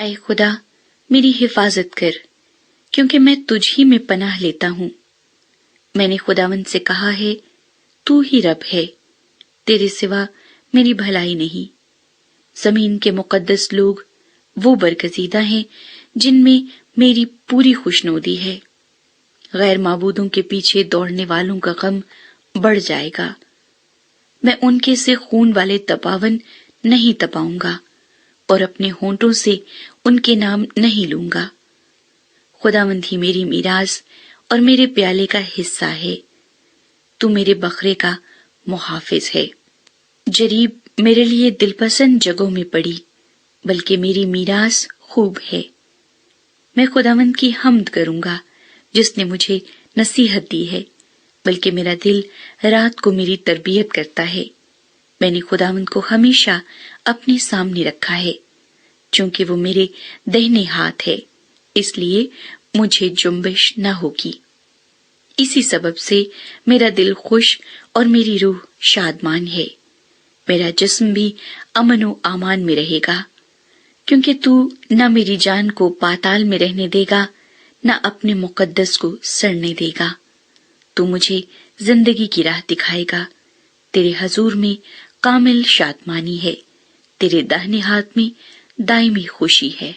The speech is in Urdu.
اے خدا میری حفاظت کر، کیونکہ میں تجھ ہی میں پناہ لیتا ہوں۔ میں نے خداوند سے کہا ہے تو ہی رب ہے، تیرے سوا میری بھلائی نہیں۔ زمین کے مقدس لوگ وہ برگزیدہ ہیں جن میں میری پوری خوشنودی ہے۔ غیر معبودوں کے پیچھے دوڑنے والوں کا غم بڑھ جائے گا۔ میں ان کے سے خون والے تپاون نہیں تپاؤں گا اور اپنے ہونٹوں سے ان کے نام نہیں لوں گا۔ خداوند ہی میری میراث اور میرے پیالے کا حصہ ہے، تو میرے بکرے کا محافظ ہے۔ جریب میرے لیے دل پسند جگہوں میں پڑی، بلکہ میری میراث خوب ہے۔ میں خداوند کی حمد کروں گا جس نے مجھے نصیحت دی ہے، بلکہ میرا دل رات کو میری تربیت کرتا ہے۔ میں نے خداوند کو ہمیشہ اپنے سامنے رکھا ہے، چونکہ وہ میرے دہنے ہاتھ ہے، اس لیے مجھے جنبش نہ ہوگی۔ اسی سبب سے میرا دل خوش اور میری روح شادمان ہے، میرا جسم بھی امن و امان میں رہے گا، کیونکہ تو نہ میری جان کو پاتال میں رہنے دے گا، نہ اپنے مقدس کو سڑنے دے گا۔ تو مجھے زندگی کی راہ دکھائے گا، تیرے حضور میں کامل شادمانی ہے، تیرے داہنے ہاتھ میں دائمی خوشی ہے۔